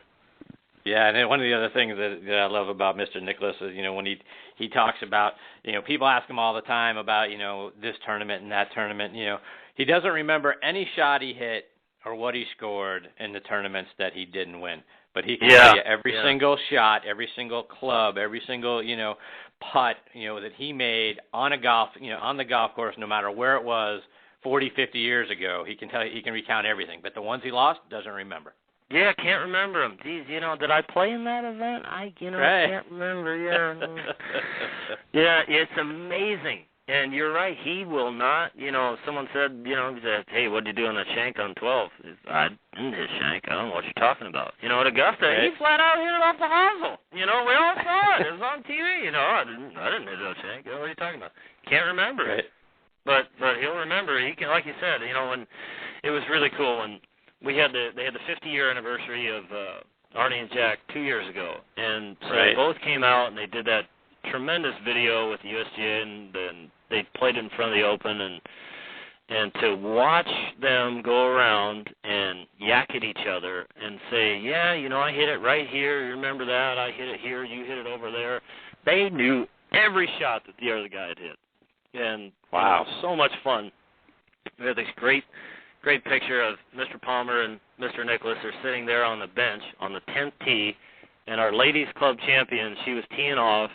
Yeah, and one of the other things that I love about Mr. Nicklaus is, you know, when he talks about, you know, people ask him all the time about, you know, this tournament and that tournament. You know, he doesn't remember any shot he hit or what he scored in the tournaments that he didn't win. But he can tell you every single shot, every single club, every single, you know, putt, you know, that he made on the golf course, no matter where it was, 40, 50 years ago. He can tell you, he can recount everything. But the ones he lost, doesn't remember. Yeah, I can't remember them. Geez, you know, did I play in that event? I can't remember. Yeah, yeah, it's amazing. And you're right. He will not. You know, someone said, you know, hey, what did you do on that shank on 12? I didn't hit shank. I don't know what you're talking about. You know, at Augusta, he flat out hit it off the hosel. You know, we all saw it. It was on TV. You know, I didn't hit that shank. What are you talking about? Can't remember it. But he'll remember. He can, like you said. You know, when it was really cool when they had the 50-year anniversary of Arnie and Jack 2 years ago, and so they both came out and they did that tremendous video with the USGA, and they played in front of the Open, and to watch them go around and yak at each other and say, yeah, you know, I hit it right here, you remember that, I hit it here, you hit it over there. They knew every shot that the other guy had hit. And wow, you know, so much fun. We had this great picture of Mr. Palmer and Mr. Nicklaus are sitting there on the bench on the 10th tee, and our ladies club champion, she was teeing off,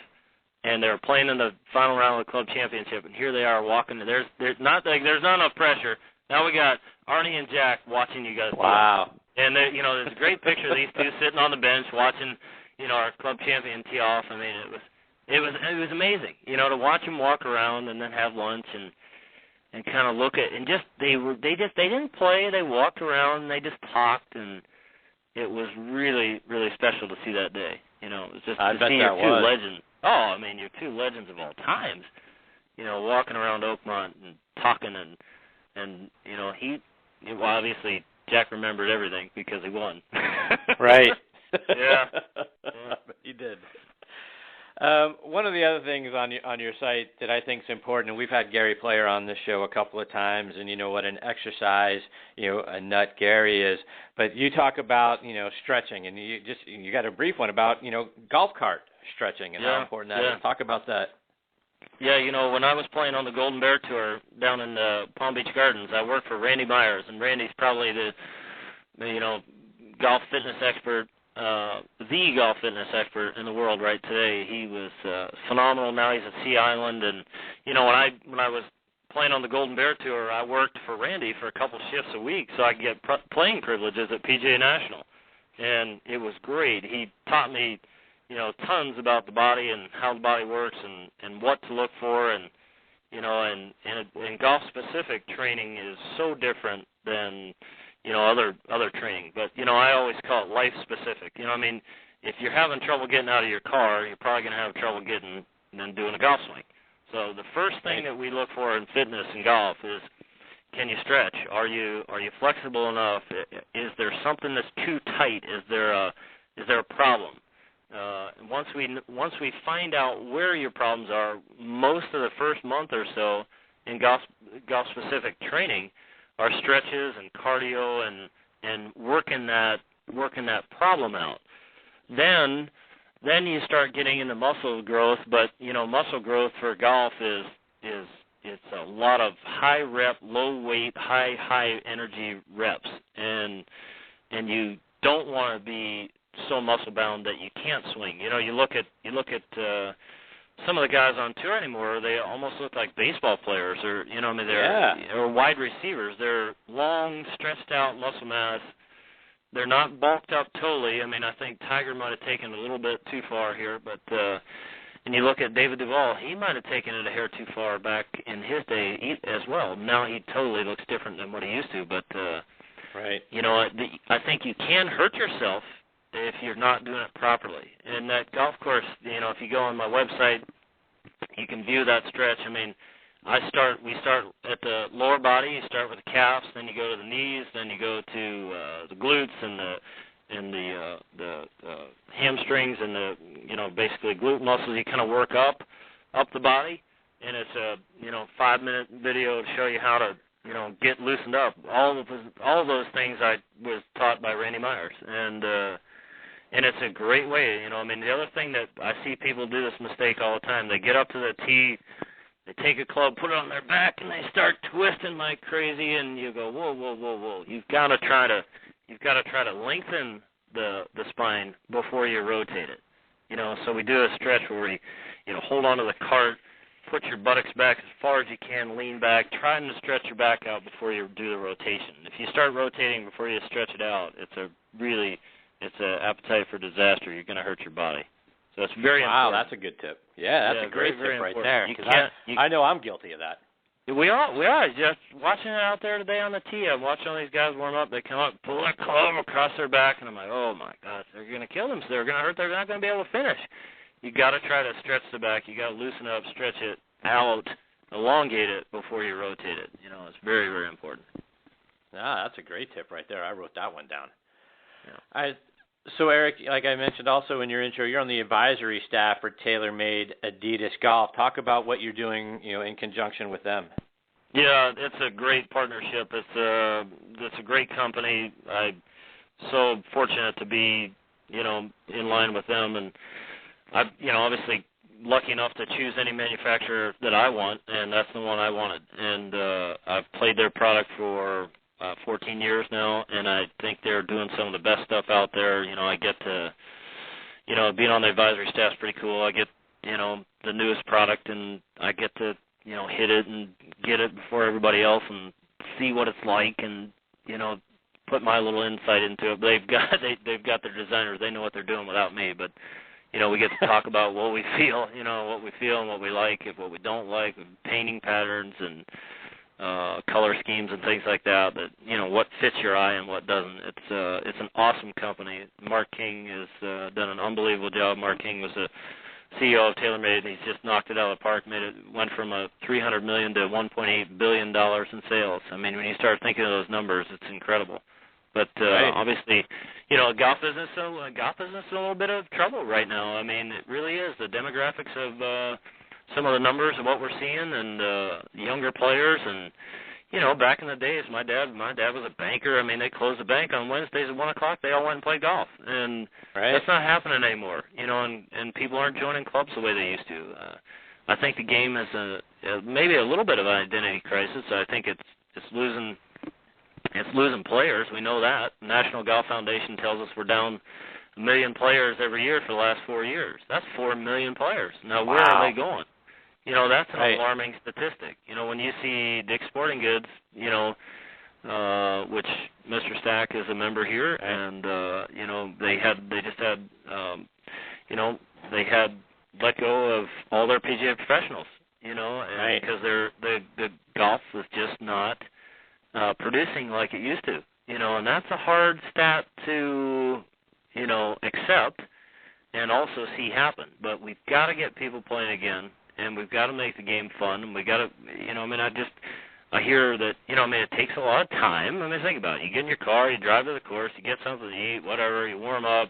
and they were playing in the final round of the club championship, and here they are walking. There's not enough pressure. Now we got Arnie and Jack watching you guys. Wow. And you know, there's a great picture of these two sitting on the bench watching, you know, our club champion tee off. I mean, it was amazing, you know, to watch them walk around and then have lunch and kind of look at, and just they didn't play. They walked around and they just talked, and it was really, really special to see that day. You know, it was just to see your two legends. Oh, I mean, your two legends of all times, you know, walking around Oakmont and talking, and you know, well, obviously Jack remembered everything because he won. Right. Yeah. He did. One of the other things on your site that I think is important, and we've had Gary Player on this show a couple of times, and you know what an exercise, you know, a nut Gary is. But you talk about, you know, stretching, and you got a brief one about, you know, golf cart stretching and how important that is. Talk about that. Yeah, you know, when I was playing on the Golden Bear Tour down in Palm Beach Gardens, I worked for Randy Myers, and Randy's probably the you know, golf fitness expert. The golf fitness expert in the world right today. He was phenomenal. Now he's at Sea Island, and you know, when I was playing on the Golden Bear Tour, I worked for Randy for a couple shifts a week so I could get playing privileges at PGA National, and it was great. He taught me, you know, tons about the body and how the body works and what to look for, and you know, and golf specific training is so different than, you know, other training. But, you know, I always call it life specific. You know, I mean, if you're having trouble getting out of your car, you're probably going to have trouble getting and doing a golf swing. So the first thing that we look for in fitness and golf is, can you stretch? Are you flexible enough? Is there something that's too tight? Is there a problem? And once we find out where your problems are, most of the first month or so in golf specific training are stretches and cardio and working that problem out. Then then you start getting into muscle growth, but, muscle growth for golf is it's a lot of high rep, low weight, high energy reps, and you don't want to be so muscle bound that you can't swing. You look at some of the guys on tour anymore, they almost look like baseball players, or or wide receivers. They're long, stretched out muscle mass. They're not bulked up totally. I think Tiger might have taken it a little bit too far here, but and you look at David Duval, he might have taken it a hair too far back in his day as well. Now he totally looks different than what he used to, but right. I think you can hurt yourself if you're not doing it properly. And that golf course, if you go on my website, you can view that stretch. We start at the lower body. You start with the calves, then you go to the knees, then you go to the glutes and the hamstrings and the basically glute muscles. You kind of work up the body, and it's a 5-minute video to show you how to get loosened up. All of those things I was taught by Randy Myers, and it's a great way. The other thing that I see people do this mistake all the time, they get up to the tee. They take a club, put it on their back, and they start twisting like crazy. And you go, whoa! You've got to try to lengthen the spine before you rotate it. So we do a stretch where we, hold onto the cart, put your buttocks back as far as you can, lean back, trying to stretch your back out before you do the rotation. If you start rotating before you stretch it out, it's an appetite for disaster. You're going to hurt your body. So it's very important. Wow, that's a good tip. Yeah, that's a great very tip right important. there. I know I'm guilty of that. We are. Just watching it out there today on the tee. I'm watching all these guys warm up. They come up, pull their club across their back, and I'm like, oh, my gosh, they're going to kill them. They're going to hurt. They're not going to be able to finish. You got to try to stretch the back. You got to loosen up, stretch it out, elongate it before you rotate it. It's very, very important. That's a great tip right there. I wrote that one down. Yeah. So, Eric, like I mentioned also in your intro, you're on the advisory staff for TaylorMade Addidas Golf. Talk about what you're doing, in conjunction with them. Yeah, it's a great partnership. It's a great company. I'm so fortunate to be, in line with them, and I'm, obviously lucky enough to choose any manufacturer that I want, and that's the one I wanted. And I've played their product for 14 years now, and I think they're doing some of the best stuff out there. I get to, being on the advisory staff is pretty cool. I get, the newest product, and I get to, hit it and get it before everybody else and see what it's like and, put my little insight into it. They've got their designers. They know what they're doing without me, but, we get to talk about what we feel, and what we like and what we don't like, and painting patterns and color schemes and things like that, what fits your eye and what doesn't. It's an awesome company. Mark King has done an unbelievable job. Mark King was the CEO of TaylorMade, and he's just knocked it out of the park. Went from a $300 million to $1.8 billion in sales. When you start thinking of those numbers, it's incredible. But obviously, golf business is in a little bit of trouble right now. It really is. The demographics of some of the numbers of what we're seeing, and younger players, and back in the days, my dad was a banker. They closed the bank on Wednesdays at 1 o'clock. They all went and played golf, and that's not happening anymore. And people aren't joining clubs the way they used to. I think the game is maybe a little bit of an identity crisis. I think it's losing players. We know that. The National Golf Foundation tells us we're down 1 million players every year for the last 4 years. That's 4 million players. Now, where are they going? That's an alarming statistic. When you see Dick's Sporting Goods, which Mr. Stack is a member here, and they had let go of all their PGA professionals, because the golf was just not producing like it used to, and that's a hard stat to accept and also see happen. But we've got to get people playing again. And we've got to make the game fun, and we got to, I hear that, it takes a lot of time. Think about it. You get in your car, you drive to the course, you get something to eat, whatever, you warm up,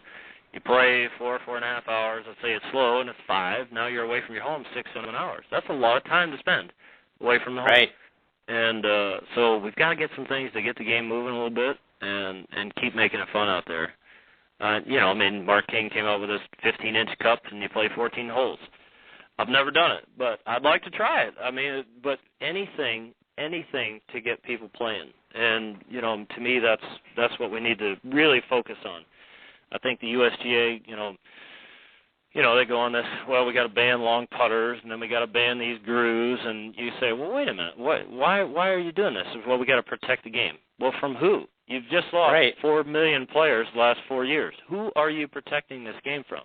you play 4.5 hours. Let's say it's slow and it's 5. Now you're away from your home 6-7 hours. That's a lot of time to spend away from the home. Right. And so we've got to get some things to get the game moving a little bit and keep making it fun out there. Mark King came out with this 15-inch cup, and you play 14 holes. I've never done it, but I'd like to try it. But anything to get people playing. And, to me, that's what we need to really focus on. I think the USGA, they go on this, well, we got to ban long putters, and then we got to ban these grooves, and you say, well, wait a minute, why are you doing this? Well, we got to protect the game. Well, from who? You've just lost 4 million players the last 4 years. Who are you protecting this game from?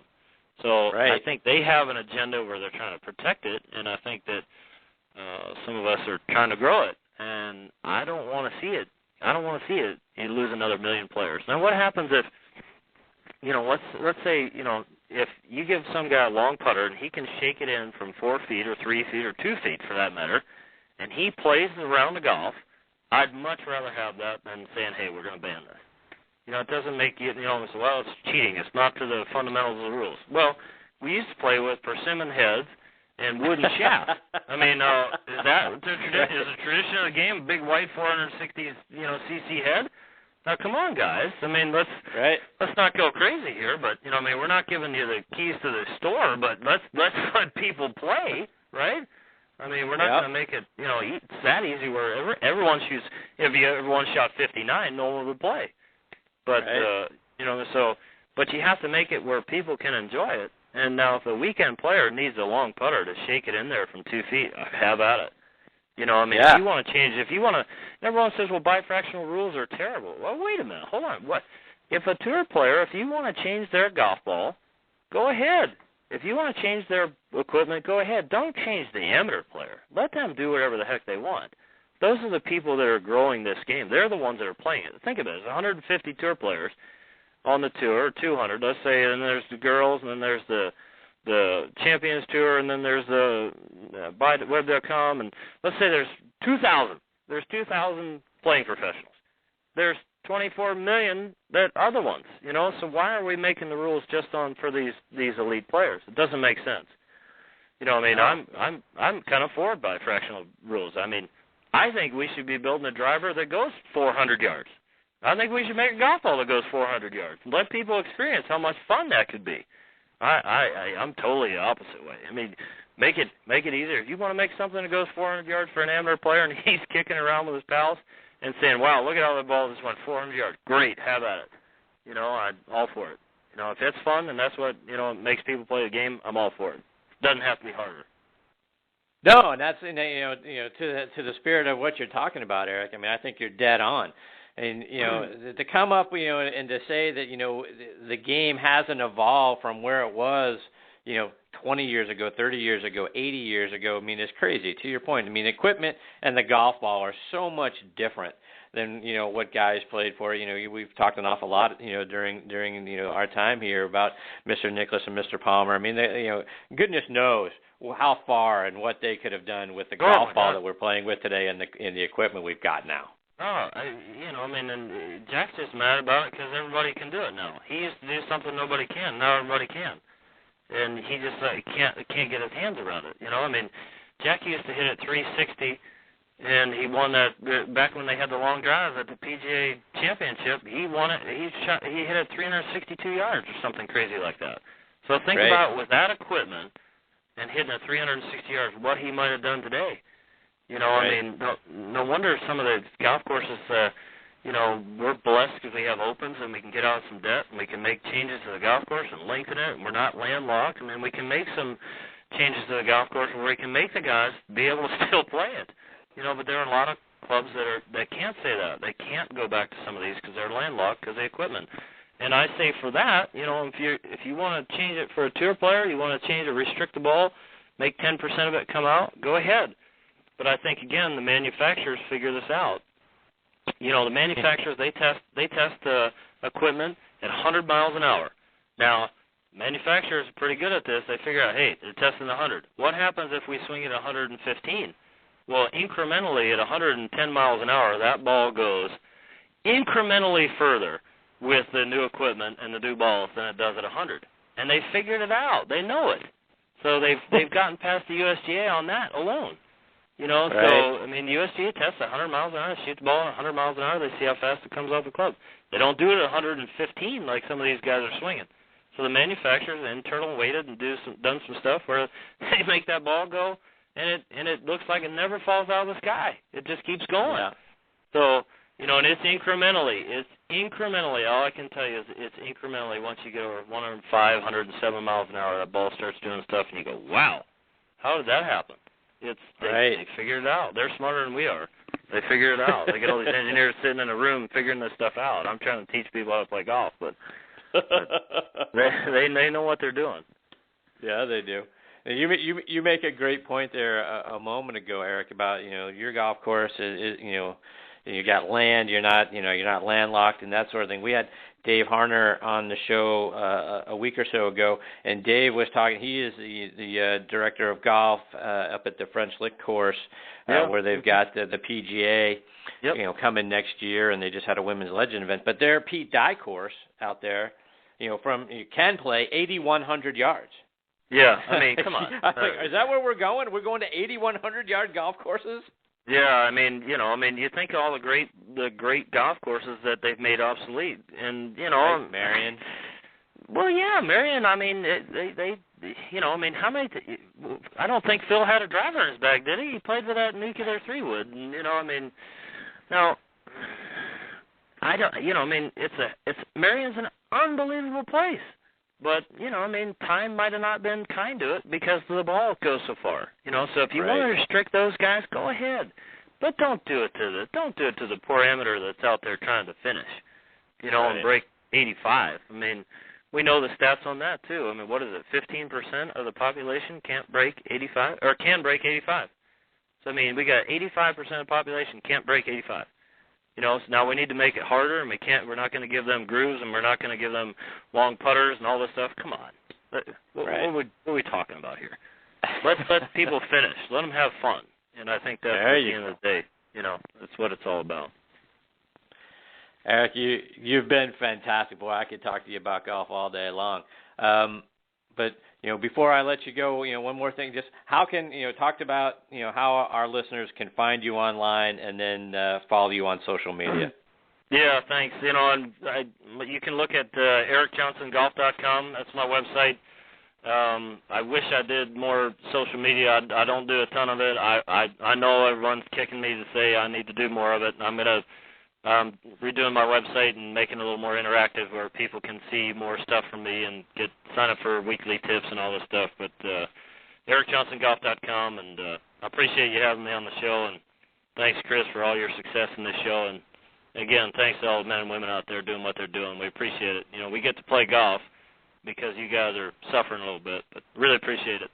So I think they have an agenda where they're trying to protect it, and I think that some of us are trying to grow it, and I don't want to see it. I don't want to see it. You lose another million players. Now, what happens if, let's say, if you give some guy a long putter and he can shake it in from 4 feet or 3 feet or 2 feet for that matter, and he plays around the golf, I'd much rather have that than saying, hey, we're going to ban this. It doesn't make you, say, well, it's cheating. It's not to the fundamentals of the rules. Well, we used to play with persimmon heads and wooden shafts. Is that is a tradition of the game, a big white 460, cc head? Now, come on, guys. Let's not go crazy here. But we're not giving you the keys to the store, but let's let people play, right? We're not going to make it, it's that easy where everyone shoots. If everyone shot 59, no one would play. But but you have to make it where people can enjoy it. And now, if a weekend player needs a long putter to shake it in there from 2 feet, have at it. If you want to change, everyone says, well, bifractional rules are terrible. Well, wait a minute, hold on. What? If a tour player, if you want to change their golf ball, go ahead. If you want to change their equipment, go ahead. Don't change the amateur player. Let them do whatever the heck they want. Those are the people that are growing this game. They're the ones that are playing it. Think of it. There's 150 tour players on the tour, 200, let's say, and there's the girls, and then there's the Champions Tour, and then there's the Web.com, and let's say there's 2,000. There's 2,000 playing professionals. There's 24 million that other ones, So why are we making the rules just for these elite players? It doesn't make sense. I'm kind of for bifractional rules. I think we should be building a driver that goes 400 yards. I think we should make a golf ball that goes 400 yards. Let people experience how much fun that could be. I'm totally the opposite way. Make it easier. If you want to make something that goes 400 yards for an amateur player and he's kicking around with his pals and saying, wow, look at how the ball just went 400 yards. Great, have at it. I'm all for it. If it's fun and that's what, makes people play the game, I'm all for it. Doesn't have to be harder. No, and that's, to the spirit of what you're talking about, Eric. I think you're dead on. And, to come up, and to say that, the game hasn't evolved from where it was, 20 years ago, 30 years ago, 80 years ago, it's crazy. To your point, equipment and the golf ball are so much different than, what guys played for. We've talked an awful lot, during our time here about Mr. Nicklaus and Mr. Palmer. Goodness knows how far and what they could have done with the golf ball that we're playing with today and the equipment we've got now. And Jack's just mad about it because everybody can do it now. He used to do something nobody can. Now everybody can. And he just can't get his hands around it. Jack used to hit it 360, and he won that back when they had the long drives at the PGA Championship. He won it. He hit it 362 yards or something crazy like that. So think about with that equipment and hitting it 360 yards, what he might have done today. No wonder some of the golf courses, we're blessed because we have opens and we can get out some debt and we can make changes to the golf course and lengthen it and we're not landlocked. We can make some changes to the golf course where we can make the guys be able to still play it. But there are a lot of clubs that can't say that. They can't go back to some of these because they're landlocked because of the equipment. And I say for that, if you want to change it for a tour player, you want to change it, restrict the ball, make 10% of it come out, go ahead. But I think, again, the manufacturers figure this out. The manufacturers, they test the equipment at 100 miles an hour. Now, manufacturers are pretty good at this. They figure out, hey, they're testing 100. What happens if we swing it 115? Well, incrementally at 110 miles an hour, that ball goes incrementally further with the new equipment and the new balls than it does at 100. And they figured it out. They know it. So they've gotten past the USGA on that alone. You know, Right. so, I mean, USGA tests 100 miles an hour, shoot the ball at 100 miles an hour, they see how fast it comes off the club. They don't do it at 115 like some of these guys are swinging. So the manufacturers internal weighted and done some stuff where they make that ball go, and it looks like it never falls out of the sky. It just keeps going. Yeah. So, you know, and it's incrementally. All I can tell you is it's incrementally. Once you get over 105, 107 miles an hour, that ball starts doing stuff, and you go, wow, how did that happen? They figured it out. They're smarter than we are. They figure it out. They get all these engineers sitting in a room figuring this stuff out. I'm trying to teach people how to play golf, but they know what they're doing. Yeah, they do. You make a great point there a moment ago, Eric, about your golf course is you got land, you're not landlocked and that sort of thing. We had Dave Harner on the show a week or so ago, and Dave was talking. He is the director of golf up at the French Lick course, where they've got the PGA, coming next year, and they just had a Women's Legend event. But their Pete Dye course out there, you can play 8,100 yards. Yeah, I mean, come on. Is that where we're going? We're going to 8,100-yard golf courses? Yeah, I mean, you think of all the great golf courses that they've made obsolete, and Like Marion. Well, yeah, Marion. I mean, they I mean, how many? I don't think Phil had a driver in his bag, did he? He played with that nuclear 3-wood, and I mean, now I don't. I mean, it's Marion's an unbelievable place. But, I mean, time might have not been kind to it because the ball goes so far. So if you want to restrict those guys, go ahead. But don't do it to the poor amateur that's out there trying to finish, and break 85. I mean, we know the stats on that too. I mean, what is it? 15% of the population can't break 85 or can break 85. So I mean, we got 85% of the population can't break 85. So now we need to make it harder, and we're not going to give them grooves, and we're not going to give them long putters and all this stuff. Come on. What are we talking about here? Let people finish. Let them have fun. And I think that's at the end of the day, that's what it's all about. Eric, you've been fantastic. Boy, I could talk to you about golf all day long. But before I let you go, one more thing. Just how can talked about how our listeners can find you online and then follow you on social media. Yeah, thanks. And you can look at ericjohnsongolf.com. That's my website. I wish I did more social media. I don't do a ton of it. I know everyone's kicking me to say I need to do more of it. I'm gonna redoing my website and making it a little more interactive where people can see more stuff from me and sign up for weekly tips and all this stuff. But ericjohnsongolf.com, and I appreciate you having me on the show, and thanks, Chris, for all your success in this show. And again, thanks to all the men and women out there doing what they're doing. We appreciate it. We get to play golf because you guys are suffering a little bit, but really appreciate it.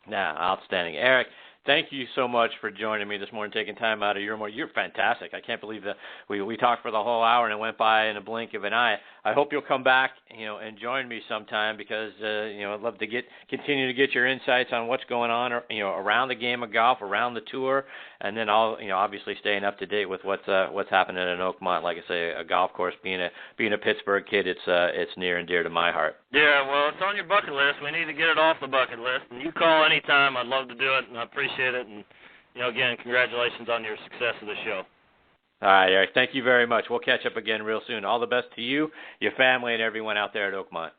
Yeah, outstanding. Eric, thank you so much for joining me this morning, taking time out of your morning. You're fantastic. I can't believe that we talked for the whole hour and it went by in a blink of an eye. I hope you'll come back, and join me sometime because, I'd love to continue to get your insights on what's going on, around the game of golf, around the tour, and then obviously staying up to date with what's happening in Oakmont. Like I say, a golf course, being a Pittsburgh kid, it's near and dear to my heart. Yeah, well, it's on your bucket list. We need to get it off the bucket list. And you call anytime. I'd love to do it, and I appreciate it. And, again, congratulations on your success of the show. All right, Eric, thank you very much. We'll catch up again real soon. All the best to you, your family, and everyone out there at Oakmont.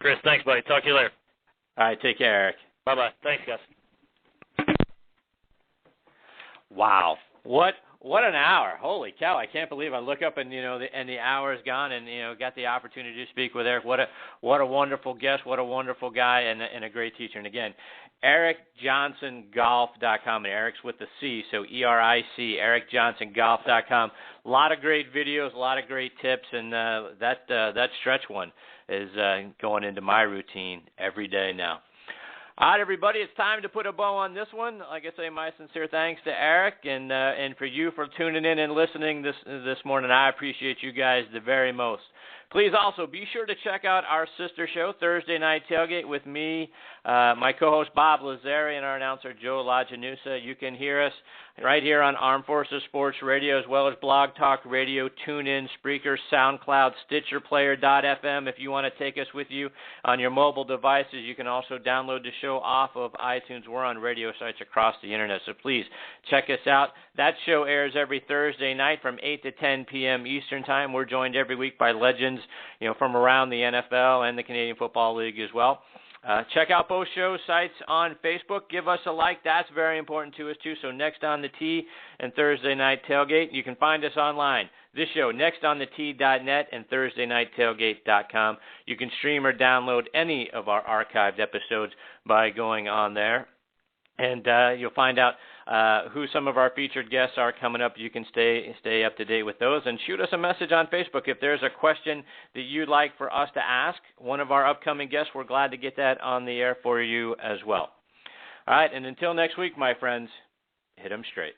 Chris, thanks, buddy. Talk to you later. All right, take care, Eric. Bye-bye. Thanks, guys. Wow. What an hour. Holy cow. I can't believe I look up and the hour's gone and got the opportunity to speak with Eric. What a wonderful guest, what a wonderful guy and a great teacher. And again, ericjohnsongolf.com. And Eric's with the C, so ERIC, ericjohnsongolf.com. A lot of great videos, a lot of great tips, and that stretch one is going into my routine every day now. All right, everybody, it's time to put a bow on this one. Like I say, my sincere thanks to Eric and for you for tuning in and listening this morning. I appreciate you guys the very most. Please also be sure to check out our sister show, Thursday Night Tailgate, with me, my co-host Bob Lazzari, and our announcer Joe LaGenusa. You can hear us right here on Armed Forces Sports Radio, as well as Blog Talk Radio, TuneIn, Spreaker, SoundCloud, Stitcher, Player.fm. If you want to take us with you on your mobile devices, you can also download the show off of iTunes. We're on radio sites across the internet, so please check us out. That show airs every Thursday night from 8 to 10 p.m. Eastern Time. We're joined every week by legends, from around the NFL and the Canadian Football League as well. Check out both show sites on Facebook. Give us a like. That's very important to us, too. So Next on the Tee and Thursday Night Tailgate. You can find us online. This show, nextonthetee.net and thursdaynighttailgate.com. You can stream or download any of our archived episodes by going on there. And you'll find out who some of our featured guests are coming up. You can stay up to date with those. And shoot us a message on Facebook if there's a question that you'd like for us to ask one of our upcoming guests. We're glad to get that on the air for you as well. All right, and until next week, my friends, hit 'em straight.